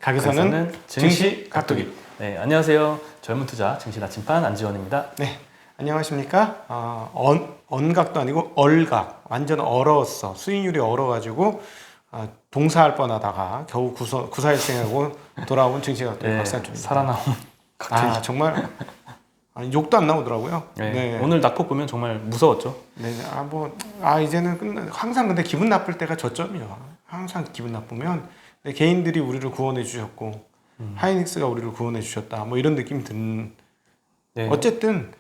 가게사는 증시 각도기. 네, 안녕하세요. 젊은 투자 증시 나침반 안지원입니다. 네, 안녕하십니까? 언각도 아니고 얼각. 완전 얼었어. 수익률이 얼어가지고 동사할 뻔하다가 겨우 구사일생하고 돌아온 증시 각도기 네, 박사님입니다. 살아나온 각도기. 정말 욕도 안 나오더라고요. 네, 네. 오늘 낙폭 보면 정말 무서웠죠. 네, 이제는 항상 근데 기분 나쁠 때가 저점이요. 항상 기분 나쁘면 개인들이 우리를 구원해 주셨고 하이닉스가 우리를 구원해 주셨다. 뭐 이런 느낌이 드는. 네. 어쨌든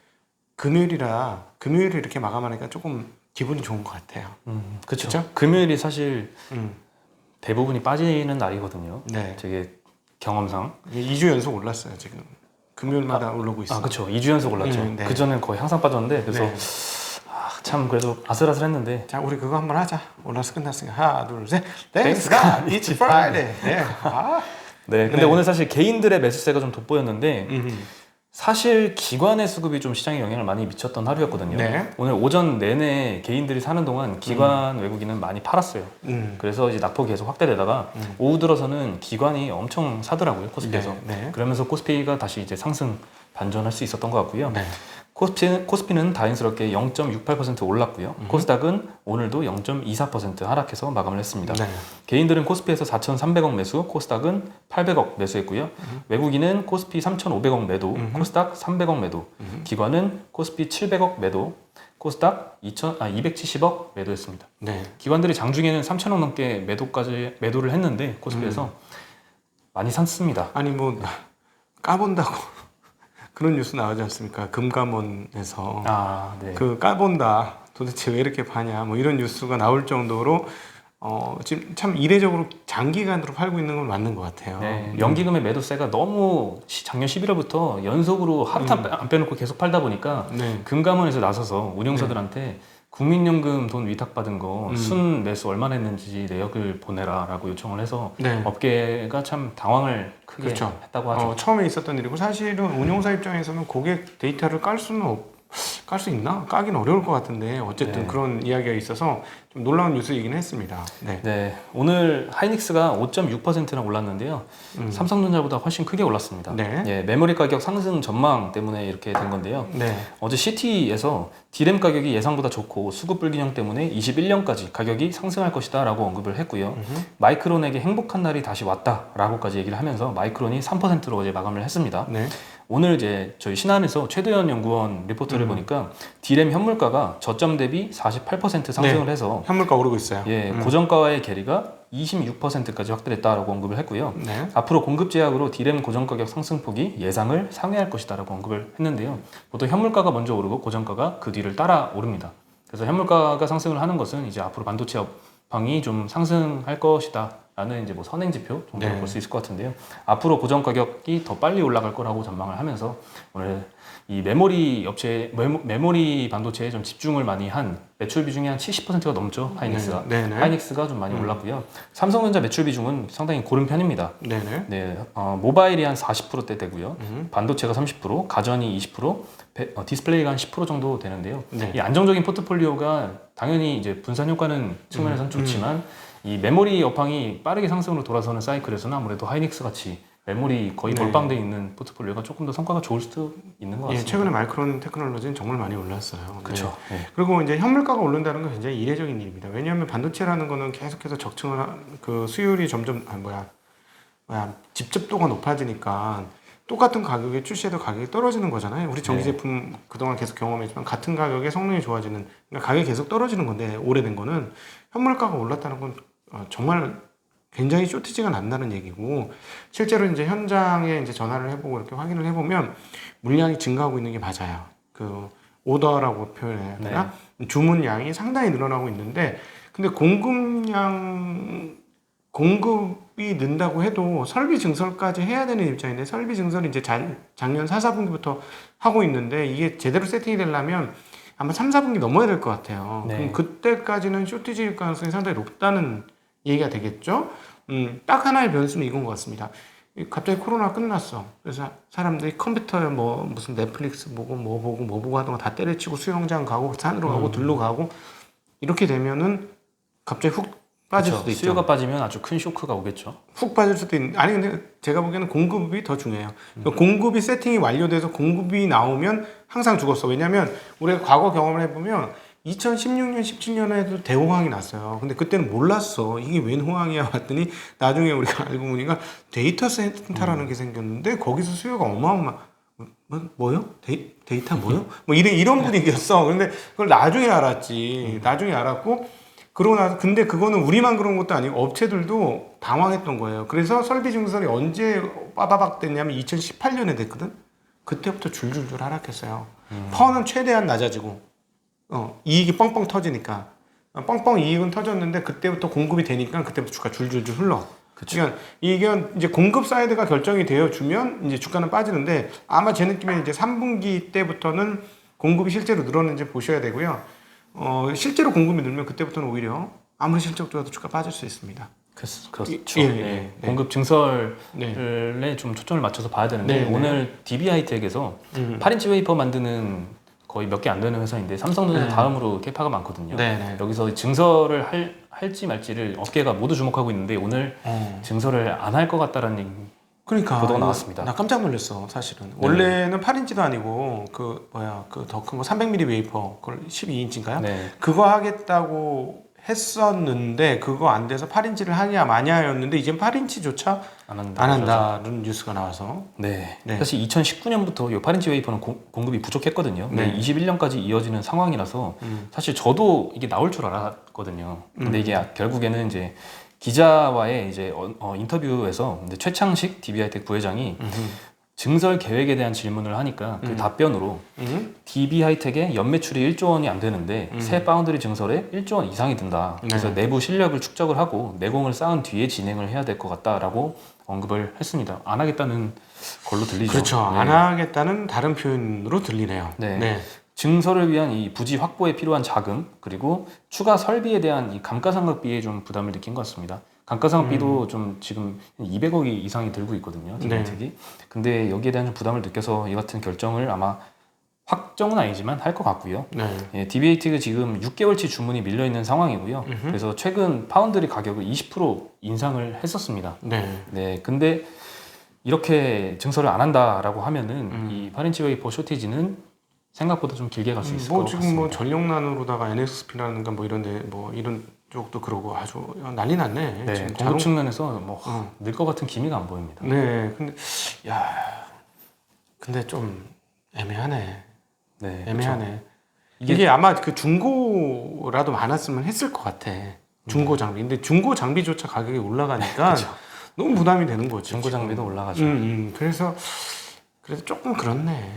금요일이라 금요일을 이렇게 마감하니까 조금 기분이 좋은 것 같아요. 그렇죠. 금요일이 사실 대부분이 빠지는 날이거든요. 네. 되게 경험상 2주 연속 올랐어요 지금. 금요일마다 오르고 있어요. 그렇죠. 2주 연속 올랐죠. 네. 그 전엔 거의 항상 빠졌는데 그래서 네. 참 그래도 아슬아슬했는데. 자, 우리 그거 한번 하자. 올라서 끝났으니까 하나, 둘, 셋. Thanks God, it's Friday. 네. 네. 근데 네. 오늘 사실 개인들의 매수세가 좀 돋보였는데 사실 기관의 수급이 좀 시장에 영향을 많이 미쳤던 하루였거든요. 네. 오늘 오전 내내 개인들이 사는 동안 기관 외국인은 많이 팔았어요. 그래서 이제 낙폭이 계속 확대되다가 오후 들어서는 기관이 엄청 사더라고요, 코스피에서. 네. 그러면서 코스피가 다시 이제 상승 반전할 수 있었던 것 같고요. 네. 코스피는 다행스럽게 0.68% 올랐고요. 코스닥은 오늘도 0.24% 하락해서 마감을 했습니다. 네. 개인들은 코스피에서 4,300억 매수, 코스닥은 800억 매수했고요. 외국인은 코스피 3,500억 매도, 코스닥 300억 매도, 기관은 코스피 700억 매도, 코스닥 270억 매도했습니다. 네. 기관들이 장중에는 3,000억 넘게 매도를 했는데 코스피에서 많이 샀습니다. 아니 뭐 까본다고 그런 뉴스 나오지 않습니까? 금감원에서 네. 그 까본다. 도대체 왜 이렇게 파냐? 뭐 이런 뉴스가 나올 정도로 지금 참 이례적으로 장기간으로 팔고 있는 건 맞는 것 같아요. 네, 연기금의 매도세가 너무 작년 11월부터 연속으로 하루도 안 빼놓고 계속 팔다 보니까 네. 금감원에서 나서서 운용사들한테 국민연금 돈 위탁받은 거 순 매수 얼마나 했는지 내역을 보내라라고 요청을 해서 네. 업계가 참 당황을 크게 그렇죠. 했다고 하죠. 처음에 있었던 일이고 사실은 운용사 입장에서는 고객 데이터를 깔 수 있나? 까긴 어려울 것 같은데 어쨌든 네. 그런 이야기가 있어서 좀 놀라운 뉴스이긴 했습니다. 네. 네, 오늘 하이닉스가 5.6%나 올랐는데요. 삼성전자보다 훨씬 크게 올랐습니다. 네. 예, 메모리 가격 상승 전망 때문에 이렇게 된 건데요. 네. 어제 CT에서 D램 가격이 예상보다 좋고 수급 불균형 때문에 21년까지 가격이 상승할 것이다 라고 언급을 했고요. 마이크론에게 행복한 날이 다시 왔다 라고까지 얘기를 하면서 마이크론이 3%로 어제 마감을 했습니다. 네. 오늘 이제 저희 신한에서 최도현 연구원 리포트를 보니까 D램 현물가가 저점 대비 48% 상승을 네. 해서 현물가 오르고 있어요. 예, 고정가와의 괴리가 26%까지 확대됐다라고 언급을 했고요. 네. 앞으로 공급 제약으로 D램 고정가격 상승폭이 예상을 상회할 것이다라고 언급을 했는데요. 보통 현물가가 먼저 오르고 고정가가 그 뒤를 따라 오릅니다. 그래서 현물가가 상승을 하는 것은 이제 앞으로 반도체 업황이 좀 상승할 것이다라는 이제 뭐 선행 지표 정도로 볼 수 있을 것 같은데요. 앞으로 고정 가격이 더 빨리 올라갈 거라고 전망을 하면서 오늘 이 메모리 반도체에 좀 집중을 많이 한 매출 비중이 한 70%가 넘죠. 하이닉스가. 네네. 하이닉스가 좀 많이 올랐고요. 삼성전자 매출 비중은 상당히 고른 편입니다. 네네. 네, 모바일이 한 40%대 되고요. 반도체가 30%, 가전이 20%, 디스플레이가 한 10% 정도 되는데요. 네. 이 안정적인 포트폴리오가 당연히 이제 분산 효과는 측면에서는 좋지만 이 메모리 업황이 빠르게 상승으로 돌아서는 사이클에서는 아무래도 하이닉스 같이 메모리 거의 네. 몰빵되어 있는 포트폴리오가 조금 더 성과가 좋을 수도 있는 것 예, 같습니다. 최근에 마이크론 테크놀로지는 정말 많이 올랐어요. 그렇죠. 네. 네. 그리고 이제 현물가가 오른다는 건 굉장히 이례적인 일입니다. 왜냐하면 반도체라는 거는 계속해서 그 수율이 점점 집접도가 높아지니까 똑같은 가격에 출시해도 가격이 떨어지는 거잖아요. 우리 전기 제품 그동안 계속 경험했지만 같은 가격에 성능이 좋아지는, 그러니까 가격이 계속 떨어지는 건데 오래된 거는 현물가가 올랐다는 건 정말 굉장히 쇼티지가 난다는 얘기고, 실제로 이제 현장에 이제 전화를 해보고 이렇게 확인을 해보면 물량이 증가하고 있는 게 맞아요. 그 오더라고 표현해야 되나? 주문량이 상당히 늘어나고 있는데, 근데 공급이 는다고 해도 설비 증설까지 해야 되는 입장인데, 설비 증설이 이제 작년 4, 4분기부터 하고 있는데 이게 제대로 세팅이 되려면 아마 3, 4분기 넘어야 될 것 같아요. 네. 그럼 그때까지는 쇼티지일 가능성이 상당히 높다는 얘기가 되겠죠. 딱 하나의 변수는 이건 것 같습니다. 갑자기 코로나 끝났어. 그래서 사람들이 컴퓨터에 뭐 무슨 넷플릭스 보고 뭐 보고 하던 거 다 때려치고 수영장 가고 산으로 가고 들로 가고 이렇게 되면은 갑자기 훅 빠질 그렇죠. 수도 있죠. 수요가 빠지면 아주 큰 쇼크가 오겠죠. 훅 빠질 수도 있는. 아니 근데 제가 보기에는 공급이 더 중요해요. 공급이 세팅이 완료돼서 공급이 나오면 항상 죽었어. 왜냐면 우리가 과거 경험을 해보면 2016년, 17년에도 대호황이 났어요. 근데 그때는 몰랐어. 이게 웬 호황이야 봤더니 나중에 우리가 알고 보니까 데이터 센터라는 게 생겼는데 거기서 수요가 뭐요? 데이터 뭐요? 뭐 이런 분위기였어. 근데 그걸 나중에 알았지. 나중에 알았고 그러고 나서 근데 그거는 우리만 그런 것도 아니고 업체들도 당황했던 거예요. 그래서 설비 증설이 언제 빠바박 됐냐면 2018년에 됐거든. 그때부터 줄줄줄 하락했어요. 퍼는 최대한 낮아지고 이익이 뻥뻥 터지니까 뻥뻥 이익은 터졌는데 그때부터 공급이 되니까 그때부터 주가 줄줄줄 흘러. 그러니까 이게 이제 공급 사이드가 결정이 되어 주면 이제 주가는 빠지는데 아마 제 느낌에 이제 3분기 때부터는 공급이 실제로 늘었는지 보셔야 되고요. 실제로 공급이 늘면 그때부터는 오히려 아무리 실적 좋아도 주가 빠질 수 있습니다. 그렇죠. 예, 네. 네. 공급 증설에 네. 좀 초점을 맞춰서 봐야 되는데 네, 오늘 DB 하이텍에서 8인치 웨이퍼 만드는 거의 몇 개 안 되는 회사인데 삼성전자 다음으로 캐파가 많거든요. 네. 여기서 증설을 할지 말지를 업계가 모두 주목하고 있는데 오늘 증설을 안 할 것 같다라는 그러니까 보도가 나왔습니다. 나 깜짝 놀랐어 사실은. 원래는 8인치도 아니고 그 더 큰 거 300mm 웨이퍼 그걸 12인치인가요? 네. 그거 하겠다고 했었는데 그거 안 돼서 8인치를 하냐 마냐였는데 이젠 8인치조차 안 안 한다는 뉴스가 나와서 네. 네. 사실 2019년부터 이 8인치 웨이퍼는 공급이 부족했거든요. 네. 21년까지 이어지는 상황이라서 사실 저도 이게 나올 줄 알았거든요. 근데 이게 결국에는 이제 기자와의 이제 인터뷰에서 이제 최창식 DB하이텍 부회장이 증설 계획에 대한 질문을 하니까 그 답변으로 DB하이텍의 연매출이 1조 원이 안 되는데 새 파운드리 증설에 1조 원 이상이 든다. 그래서 내부 실력을 축적을 하고 내공을 쌓은 뒤에 진행을 해야 될 것 같다라고 언급을 했습니다. 안 하겠다는 걸로 들리죠. 그렇죠. 네. 안 하겠다는 다른 표현으로 들리네요. 네. 증설을 위한 이 부지 확보에 필요한 자금 그리고 추가 설비에 대한 이 감가상각비에 좀 부담을 느낀 것 같습니다. 감가상각비도 좀 지금 200억이 이상이 들고 있거든요. DB하이텍이. 근데 여기에 대한 좀 부담을 느껴서 이 같은 결정을 아마 확정은 아니지만 할 것 같고요. 네. 예, DB하이텍은 지금 6개월치 주문이 밀려 있는 상황이고요. 그래서 최근 파운드리 가격을 20% 인상을 했었습니다. 네. 근데 이렇게 증설을 안 한다라고 하면은 이 8인치 웨이퍼 쇼티지는 생각보다 좀 길게 갈 수 있을 것 같습니다. 지금 뭐 전력난으로다가 NXP라든가 뭐 이런데 뭐 이런 쪽도 그러고 아주 난리 났네. 네, 지금 공급 측면에서 뭐 늘 것 같은 기미가 안 보입니다. 네, 근데 좀 애매하네. 네, 애매하네. 그렇죠. 이게 아마 그 중고라도 많았으면 했을 것 같아. 중고 장비. 근데 중고 장비조차 가격이 올라가니까 너무 부담이 되는 거지. 중고 장비도 올라가죠. 그래서 조금 그렇네.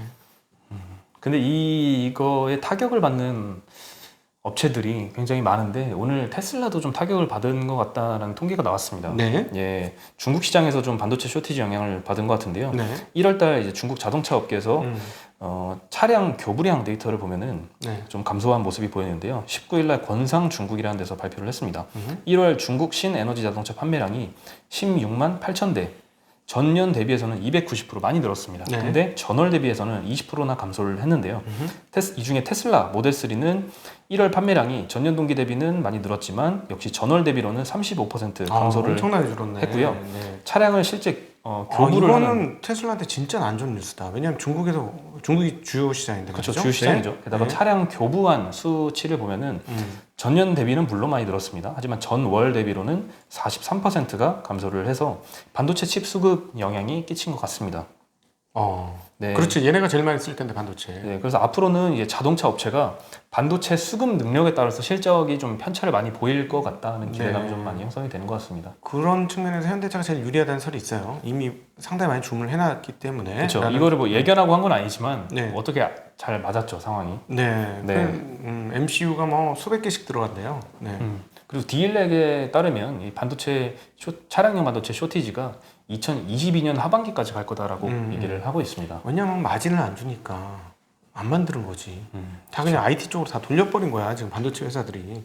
근데 이거에 타격을 받는 업체들이 굉장히 많은데 오늘 테슬라도 좀 타격을 받은 것 같다라는 통계가 나왔습니다. 네. 예, 중국 시장에서 좀 반도체 쇼티지 영향을 받은 것 같은데요. 네. 1월달 이제 중국 자동차 업계에서 차량 교부량 데이터를 보면은 네. 좀 감소한 모습이 보이는데요. 19일날 권상 중국이라는 데서 발표를 했습니다. 1월 중국 신에너지 자동차 판매량이 16만 8천 대. 전년 대비해서는 290% 많이 늘었습니다. 네. 근데 전월 대비해서는 20%나 감소를 했는데요. 이 중에 테슬라 모델 3는 1월 판매량이 전년 동기 대비는 많이 늘었지만 역시 전월 대비로는 35% 감소를 엄청나게 줄었네. 했고요. 네. 차량을 실제 교부를 이거는 하는 테슬라한테 진짜 안 좋은 뉴스다. 왜냐하면 중국이 주요 시장인데 그렇죠. 맞죠? 주요 시장이죠. 네. 게다가 네. 차량 교부한 수치를 보면은 전년 대비는 물론 많이 늘었습니다. 하지만 전월 대비로는 43%가 감소를 해서 반도체 칩 수급 영향이 끼친 것 같습니다. 네. 그렇지. 얘네가 제일 많이 쓸 텐데 반도체. 네, 그래서 앞으로는 이제 자동차 업체가 반도체 수급 능력에 따라서 실적이 좀 편차를 많이 보일 것 같다는 기대감이 좀 많이 형성이 되는 것 같습니다. 그런 측면에서 현대차가 제일 유리하다는 설이 있어요. 이미 상당히 많이 주문을 해놨기 때문에. 그렇죠. 이거를 뭐 예견하고 한 건 아니지만 네. 어떻게 잘 맞았죠 상황이. 네. 네. MCU가 뭐 수백 개씩 들어간대요. 네. 그리고 디일렉에 따르면 이 반도체 차량용 반도체 쇼티지가 2022년 하반기까지 갈 거다라고 얘기를 하고 있습니다. 왜냐면 마진을 안 주니까 안 만드는 거지. 다 그냥 IT 쪽으로 다 돌려버린 거야 지금 반도체 회사들이.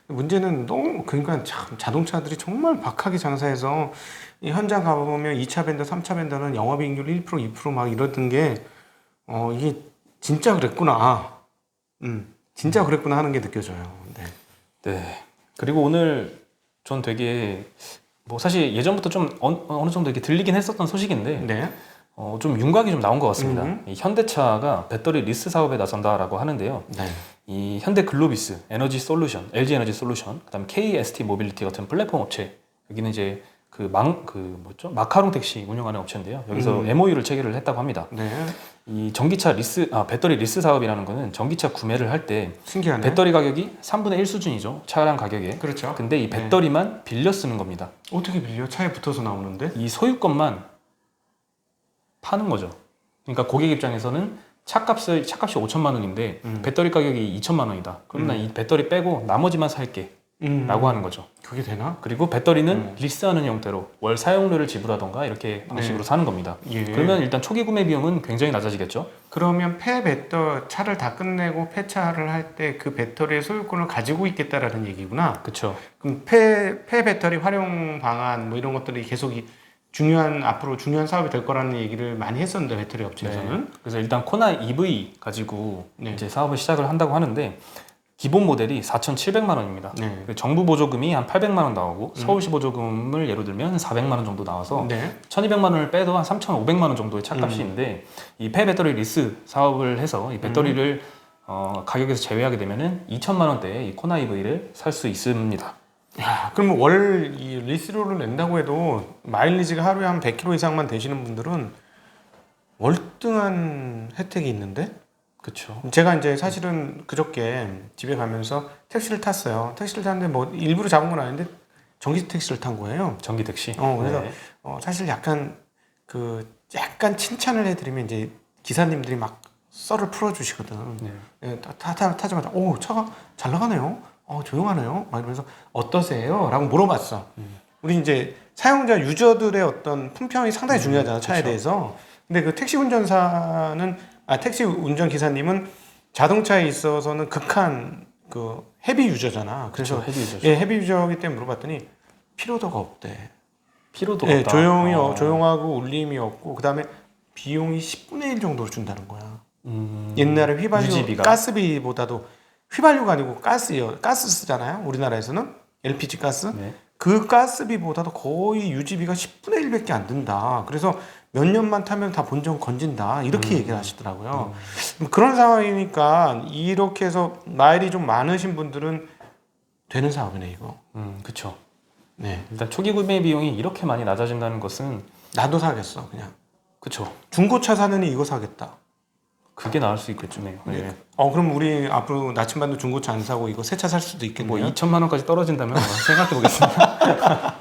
문제는 너무 그러니까 참 자동차들이 정말 박하게 장사해서 이 현장 가보면 2차 벤더, 3차 벤더는 영업이익률 1%, 2%막 이러던 게 이게 진짜 그랬구나. 진짜 그랬구나 하는 게 느껴져요. 네. 네. 그리고 오늘 전 되게 뭐 사실 예전부터 좀 어느 정도 이렇게 들리긴 했었던 소식인데 네. 좀 윤곽이 좀 나온 것 같습니다. 이 현대차가 배터리 리스 사업에 나선다라고 하는데요. 네. 이 현대 글로비스, 에너지 솔루션, LG 에너지 솔루션, 그다음 KST 모빌리티 같은 플랫폼 업체 여기는 이제 마카롱 택시 운영하는 업체인데요. 여기서 MOU를 체결을 했다고 합니다. 네. 이 배터리 리스 사업이라는 거는 전기차 구매를 할 때 신기하네. 배터리 가격이 3분의 1 수준이죠. 차량 가격에. 그렇죠. 근데 이 배터리만 빌려 쓰는 겁니다. 어떻게 빌려? 차에 붙어서 나오는데? 이 소유권만 파는 거죠. 그러니까 고객 입장에서는 차값이 5천만 원인데 배터리 가격이 2천만 원이다. 그럼 난 이 배터리 빼고 나머지만 살게 라고 하는 거죠. 그게 되나? 그리고 배터리는 리스하는 형태로 월 사용료를 지불하던가 이렇게 방식으로 사는 겁니다. 예. 그러면 일단 초기 구매 비용은 굉장히 낮아지겠죠. 그러면 차를 다 끝내고 폐차를 할 때 그 배터리의 소유권을 가지고 있겠다라는 얘기구나. 그렇죠. 그럼 배터리 활용 방안 뭐 이런 것들이 계속 앞으로 중요한 사업이 될 거라는 얘기를 많이 했었는데 배터리 업체에서는. 네. 그래서 일단 코나 EV 가지고 네. 이제 사업을 시작을 한다고 하는데 기본 모델이 4,700만 원입니다. 네. 정부 보조금이 한 800만 원 나오고 서울시 보조금을 예로 들면 400만 원 정도 나와서 네. 1,200만 원을 빼도 한 3,500만 원 정도의 차값인데 이 폐배터리 리스 사업을 해서 이 배터리를 가격에서 제외하게 되면은 2천만 원대에 이 코나 EV를 살 수 있습니다. 야, 그러면 이 리스료를 낸다고 해도 마일리지가 하루에 한 100km 이상만 되시는 분들은 월등한 혜택이 있는데? 그렇죠. 제가 이제 사실은 그저께 집에 가면서 택시를 탔어요. 택시를 탔는데 뭐 일부러 잡은 건 아닌데 전기 택시를 탄 거예요. 전기 택시. 그래서 네. 사실 약간 칭찬을 해드리면 이제 기사님들이 막 썰을 풀어주시거든. 네. 예, 타자마자 차가 잘 나가네요. 조용하네요. 막 이러면서 어떠세요? 라고 물어봤어. 우리 이제 사용자 유저들의 어떤 품평이 상당히 중요하잖아, 차에 그쵸. 대해서. 근데 그 택시 운전 기사님은 자동차에 있어서는 극한 헤비 유저잖아. 그래서 그쵸, 헤비 유저죠. 예, 헤비 유저이기 때문에 물어봤더니 피로도가 없대. 피로도가 예, 없다. 조용하고 울림이 없고 그다음에 비용이 10분의 1 정도로 준다는 거야. 옛날에 유지비가? 가스비보다도 휘발유가 아니고 가스 쓰잖아요. 우리나라에서는 LPG 가스. 네. 그 가스비보다도 거의 유지비가 10분의 1밖에 안 든다. 그래서 몇 년만 타면 다 본전 건진다. 이렇게 얘기를 하시더라고요. 그런 상황이니까 이렇게 해서 마일이 좀 많으신 분들은 되는 사업이네, 이거. 그렇죠. 네. 일단 초기 구매 비용이 이렇게 많이 낮아진다는 것은 나도 사겠어, 그냥. 그렇죠. 중고차 사느니 이거 사겠다. 그게 나을 수 있겠네요. 네. 그럼 우리 앞으로 나침반도 중고차 안 사고 이거 새 차 살 수도 있겠네요. 뭐 2천만 원까지 떨어진다면 생각해 보겠습니다.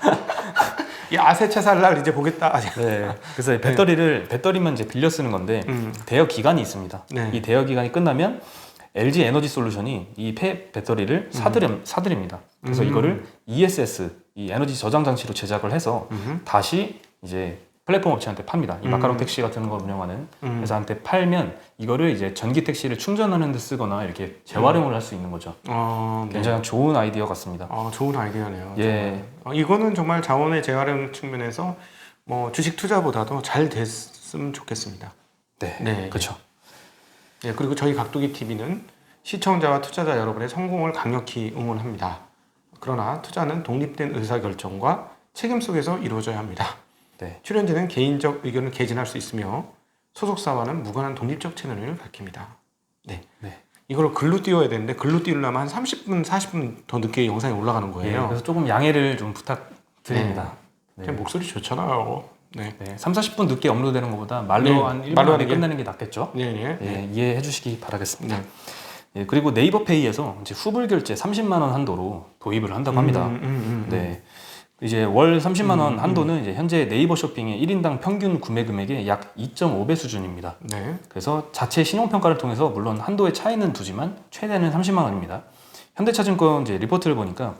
야, 새 차 살 날 이제 보겠다. 네. 그래서 배터리만 이제 빌려 쓰는 건데 대여 기간이 있습니다. 네. 이 대여 기간이 끝나면 LG 에너지 솔루션이 이 배터리를 사드립니다. 그래서 이거를 ESS, 이 에너지 저장 장치로 제작을 해서 다시 이제 플랫폼 업체한테 팝니다. 이 마카롱 택시 같은 걸 운영하는 회사한테 팔면 이거를 이제 전기 택시를 충전하는 데 쓰거나 이렇게 재활용을 할 수 있는 거죠. 네. 굉장히 좋은 아이디어 같습니다. 좋은 아이디어네요. 예. 이거는 정말 자원의 재활용 측면에서 뭐 주식 투자보다도 잘 됐으면 좋겠습니다. 네. 네. 그렇죠. 예, 그리고 저희 각도기 TV는 시청자와 투자자 여러분의 성공을 강력히 응원합니다. 그러나 투자는 독립된 의사결정과 책임 속에서 이루어져야 합니다. 네. 출연진은 개인적 의견을 개진할 수 있으며 소속사와는 무관한 독립적 채널을 밝힙니다. 네. 네. 이걸 글로 띄워야 되는데 글로 띄우려면 한 30분, 40분 더 늦게 영상이 올라가는 거예요. 예, 그래서 조금 양해를 좀 부탁드립니다. 네. 그냥 목소리 좋잖아요. 네. 3, 40분 늦게 업로드되는 것보다 말로 네, 한 1분 말로 안에 하는 게? 끝내는 게 낫겠죠? 네, 네. 예, 이해해 주시기 바라겠습니다. 네. 예, 그리고 네이버페이에서 이제 후불 결제 30만 원 한도로 도입을 한다고 합니다. 네. 이제 월 30만 원 한도는 이제 현재 네이버 쇼핑의 1인당 평균 구매 금액의 약 2.5배 수준입니다. 네. 그래서 자체 신용평가를 통해서 물론 한도의 차이는 두지만 최대는 30만 원입니다. 현대차증권 이제 리포트를 보니까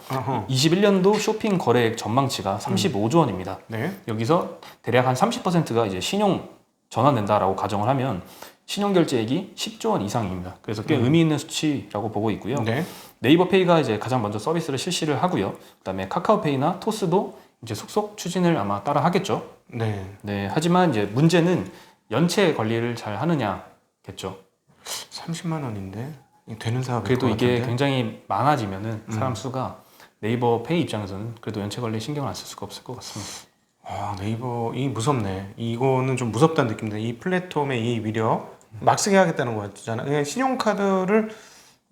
21년도 쇼핑 거래액 전망치가 35조 원입니다. 네. 여기서 대략 한 30%가 이제 신용 전환된다라고 가정을 하면 신용 결제액이 10조 원 이상입니다. 그래서 꽤 의미 있는 수치라고 보고 있고요. 네. 네이버페이가 이제 가장 먼저 서비스를 실시를 하고요. 그다음에 카카오페이나 토스도 이제 속속 추진을 아마 따라 하겠죠. 네. 네. 하지만 이제 문제는 연체 관리를 잘 하느냐겠죠. 30만 원인데 되는 사업일 그래도 것 이게 같은데? 굉장히 많아지면은 사람 수가 네이버 페이 입장에서는 그래도 연체 관리에 신경을 안 쓸 수가 없을 것 같습니다. 아, 네이버 이 무섭네. 이거는 좀 무섭다는 느낌인데 이 플랫폼의 이 위력 막 쓰게 하겠다는 거잖아. 그냥 신용카드를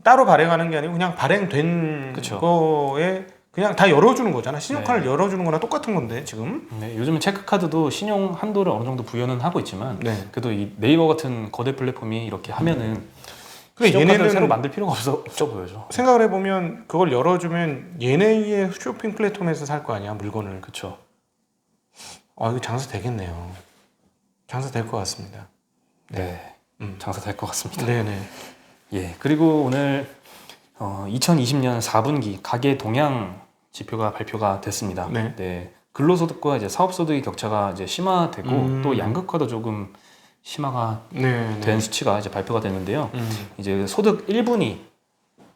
따로 발행하는 게 아니고 그냥 발행된 그쵸. 거에 그냥 다 열어주는 거잖아. 신용카드를 네. 열어주는 거랑 똑같은 건데 지금. 네, 요즘은 체크카드도 신용 한도를 어느 정도 부여는 하고 있지만 네. 그래도 이 네이버 같은 거대 플랫폼이 이렇게 하면은 그래, 신용카드를 얘네는 새로 만들 필요가 없어 보여죠. 생각을 해보면 그걸 열어주면 얘네의 쇼핑 플랫폼에서 살 거 아니야 물건을. 그렇죠. 아, 이거 장사 되겠네요. 장사 될 것 같습니다. 네. 장사 될 것 같습니다. 네네. 예. 그리고 오늘 2020년 4분기 가계 동향 지표가 발표가 됐습니다. 네. 근로소득과 이제 사업소득의 격차가 이제 심화되고 또 양극화도 조금 심화가 네. 된 수치가 이제 발표가 됐는데요. 이제 소득 1분위와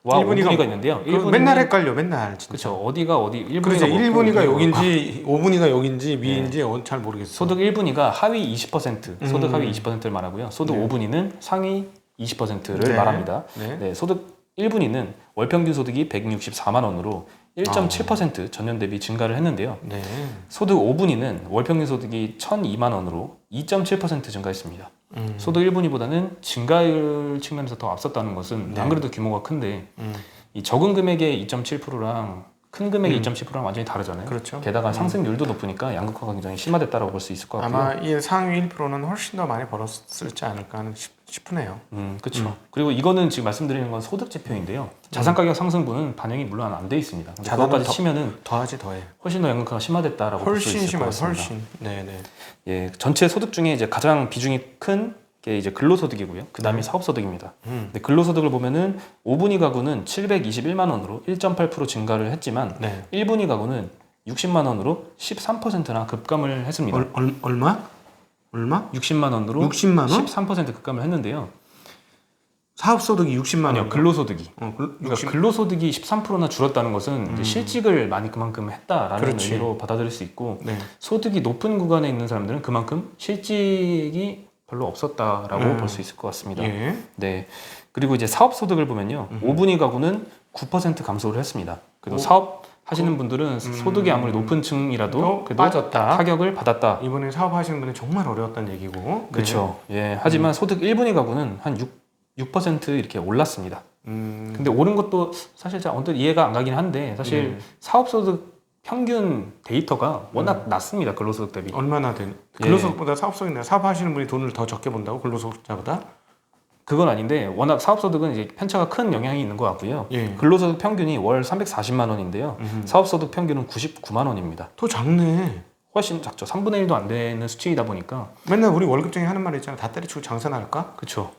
1분위가 5분위가 있는데요. 그 맨날 헷갈려, 맨날. 진짜. 그렇죠. 어디가 어디 1분위가 그렇죠. 뭐고 1분위가 5분위가 여긴지 5분위가 여긴지 위인지 잘 모르겠어. 소득 1분위가 하위 20%, 소득 하위 20%를 말하고요. 소득 5분위는 상위 20%를 네. 말합니다. 네. 네, 소득 1분위는 월 평균 소득이 164만 원으로 1.7% 전년 대비 증가를 했는데요. 네. 소득 5분위는 월 평균 소득이 1,002만 원으로 2.7% 증가했습니다. 소득 1분위보다는 증가율 측면에서 더 앞섰다는 것은 네. 안 그래도 규모가 큰데 이 적은 금액의 2.7%랑 큰 금액의 2.7%랑 완전히 다르잖아요. 그렇죠. 게다가 상승률도 높으니까 양극화가 굉장히 심화됐다고 볼 수 있을 것 같고요. 아마 이 상위 1%는 훨씬 더 많이 벌었을지 않을까 하는 싶으네요. 그렇죠. 그리고 이거는 지금 말씀드리는 건 소득 지표인데요. 자산 가격 상승분은 반영이 물론 안 돼 있습니다. 근데 그것까지 치면은 더하지 더해. 훨씬 더 양극화가 심화됐다라고 볼 수 훨씬 있을 것 심한, 같습니다. 훨씬. 네네. 예, 전체 소득 중에 이제 가장 비중이 큰 게 이제 근로소득이고요. 그 다음이 사업소득입니다. 근데 근로소득을 보면은 5분위 가구는 721만 원으로 1.8% 증가를 했지만 네. 1분위 가구는 60만 원으로 13%나 급감을 했습니다. 얼마? 얼마? 60만 원으로 60만 원? 13% 급감을 했는데요. 사업소득이 60만 원. 아니요, 근로소득이. 그러니까 그러니까 근로소득이 13%나 줄었다는 것은 이제 실직을 많이 그만큼 했다라는 그렇지. 의미로 받아들일 수 있고 네. 소득이 높은 구간에 있는 사람들은 그만큼 실직이 별로 없었다라고 볼 수 있을 것 같습니다. 예. 네. 그리고 이제 사업 소득을 보면요. 5분위 가구는 9% 감소를 했습니다. 그래도 사업 하시는 분들은 소득이 아무리 높은 층이라도 그래도 빠졌다. 타격을 받았다. 이번에 사업하시는 분은 정말 어려웠다는 얘기고. 그렇죠. 예. 하지만 소득 1분위 가구는 한 6% 이렇게 올랐습니다. 근데 오른 것도 사실 잘 언뜻 이해가 안 가긴 한데 사실 사업 소득 평균 데이터가 워낙 낮습니다. 근로소득 대비. 얼마나 된? 근로소득보다 사업소득이나 사업하시는 분이 돈을 더 적게 번다고 근로소득자보다? 그건 아닌데 워낙 사업소득은 이제 편차가 큰 영향이 있는 것 같고요. 예. 근로소득 평균이 월 340만 원인데요. 사업소득 평균은 99만 원입니다. 더 작네. 훨씬 작죠. 3분의 1도 안 되는 수치이다 보니까. 맨날 우리 월급쟁이 하는 말 있잖아. 다 때려치고 장사나 할까? 그렇죠.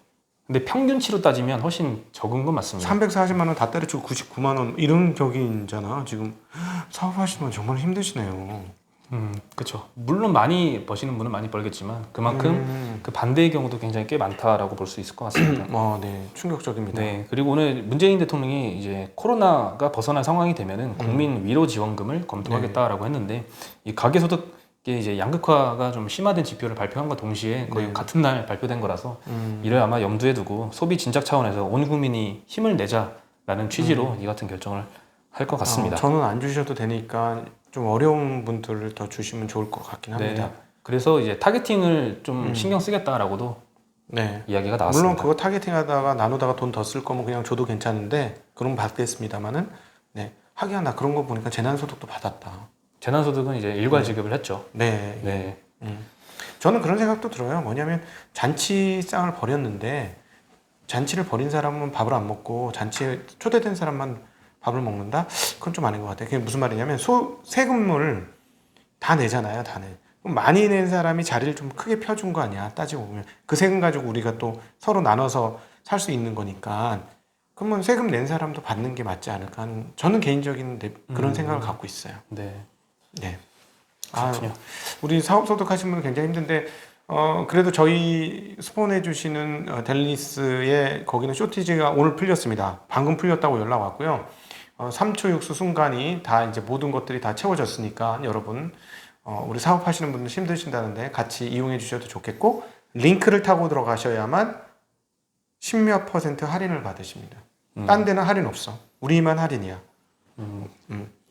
근데 평균치로 따지면 훨씬 적은 건 맞습니다. 340만 원 다 때려치고 99만 원 이런 격이잖아. 지금 사업하시는 분 정말 힘드시네요. 그렇죠. 물론 많이 버시는 분은 많이 벌겠지만 그만큼 그 반대의 경우도 굉장히 꽤 많다라고 볼 수 있을 것 같습니다. 네, 충격적입니다. 네, 그리고 오늘 문재인 대통령이 이제 코로나가 벗어난 상황이 되면은 국민 위로 지원금을 검토하겠다라고 했는데 이 가계소득의 이제 양극화가 좀 심화된 지표를 발표한과 동시에 거의 같은 날 발표된 거라서 이를 아마 염두에 두고 소비 진작 차원에서 온 국민이 힘을 내자라는 취지로 이 같은 결정을 할 것 같습니다. 저는 안 주셔도 되니까 좀 어려운 분들을 더 주시면 좋을 것 같긴 합니다. 그래서 이제 타겟팅을 좀 신경 쓰겠다라고도 네. 이야기가 나왔습니다. 물론 그거 타겟팅하다가 나누다가 돈 더 쓸 거면 그냥 줘도 괜찮은데 그런 거 받겠습니다만은 네. 하기야 나 그런 거 보니까 재난소득도 받았다. 재난소득은 이제 일괄 지급을 했죠. 네. 네. 저는 그런 생각도 들어요. 뭐냐면 잔치상을 벌였는데 잔치를 벌인 사람은 밥을 안 먹고 잔치에 초대된 사람만 밥을 먹는다? 그건 좀 아닌 것 같아요. 그게 무슨 말이냐면 세금을 다 내잖아요. 다 내. 그럼 많이 낸 사람이 자리를 좀 크게 펴준 거 아니야. 따지고 보면 그 세금 가지고 우리가 또 서로 나눠서 살 수 있는 거니까 그러면 세금 낸 사람도 받는 게 맞지 않을까 하는 저는 개인적인 그런 생각을 갖고 있어요. 네. 네. 그렇군요. 우리 사업소득 하시는 분은 굉장히 힘든데 그래도 저희 스폰해 주시는 델리스의 거기는 쇼티지가 오늘 풀렸습니다. 방금 풀렸다고 연락 왔고요. 3초 육수 순간이 다 이제 모든 것들이 다 채워졌으니까 여러분 우리 사업하시는 분들 힘드신다는데 같이 이용해 주셔도 좋겠고 링크를 타고 들어가셔야만 10몇% 할인을 받으십니다. 딴 데는 할인 없어. 우리만 할인이야.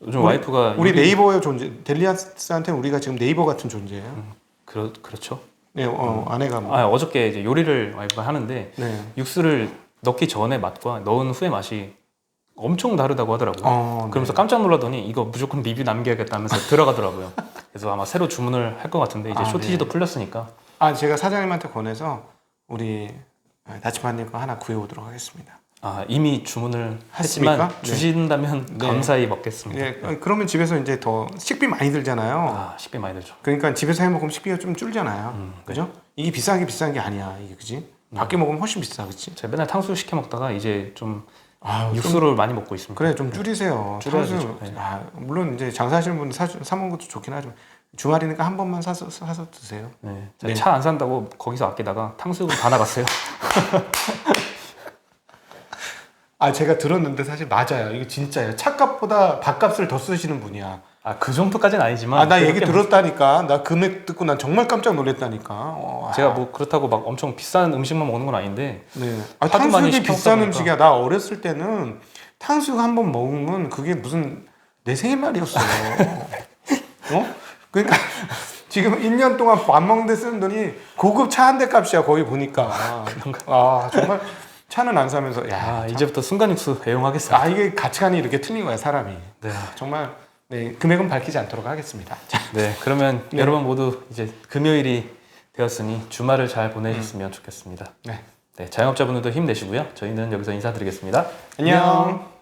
요즘 와이프가 우리 요리- 네이버의 존재, 델리아스한테는 우리가 지금 네이버 같은 존재예요. 그렇죠. 네, 아내가 뭐. 어저께 이제 요리를 와이프가 하는데 네. 육수를 넣기 전에 맛과 넣은 후의 맛이 엄청 다르다고 하더라고요. 그러면서 네. 깜짝 놀라더니 이거 무조건 리뷰 남겨야겠다면서 들어가더라고요. 그래서 아마 새로 주문을 할 것 같은데 이제 쇼티지도 네. 풀렸으니까 제가 사장님한테 권해서 우리 나치마님 거 하나 구해오도록 하겠습니다. 이미 주문을 했습니까? 했지만 네. 주신다면 네. 감사히 먹겠습니다. 네, 그러면 집에서 이제 더 식비 많이 들잖아요. 식비 많이 들죠. 그러니까 집에서 해 먹으면 식비가 좀 줄잖아요. 네. 그죠? 이게 비싼 게 아니야. 이게 그지? 밖에 먹으면 훨씬 비싸, 그치? 제가 맨날 탕수육 시켜 먹다가 이제 좀 좀- 육수를 많이 먹고 있습니다. 그래, 좀 줄이세요. 줄여야 탕수육. 되죠. 네. 물론 이제 장사하시는 분은 사 먹는 것도 좋긴 하지만 주말이니까 한 번만 사서 드세요. 네. 네. 차 안 산다고 거기서 아끼다가 탕수육을 다 나갔어요. 제가 들었는데 사실 맞아요. 이거 진짜예요. 차값보다 밥값을 더 쓰시는 분이야. 그 정도까지는 아니지만 나 얘기 그렇게 들었다니까. 나 금액 듣고 난 정말 깜짝 놀랐다니까. 제가 뭐 그렇다고 막 엄청 비싼 음식만 먹는 건 아닌데 네. 하도 많이 탕수육이 시켜 비싼 먹다 보니까. 음식이야. 나 어렸을 때는 탕수육 한 번 먹으면 그게 무슨 내 생일날이었어. 그러니까 지금 1년 동안 밥 먹는데 쓰는 돈이 고급 차 한 대 값이야 거의 보니까. 정말 차는 안 사면서 이제부터 순간 육수 애용하겠습니다. 이게 가치관이 이렇게 틀린 거야 사람이. 네. 정말 금액은 밝히지 않도록 하겠습니다. 네, 그러면 네. 여러분 모두 이제 금요일이 되었으니 주말을 잘 보내셨으면 좋겠습니다. 네. 네, 자영업자분들도 힘내시고요. 저희는 여기서 인사드리겠습니다. 안녕.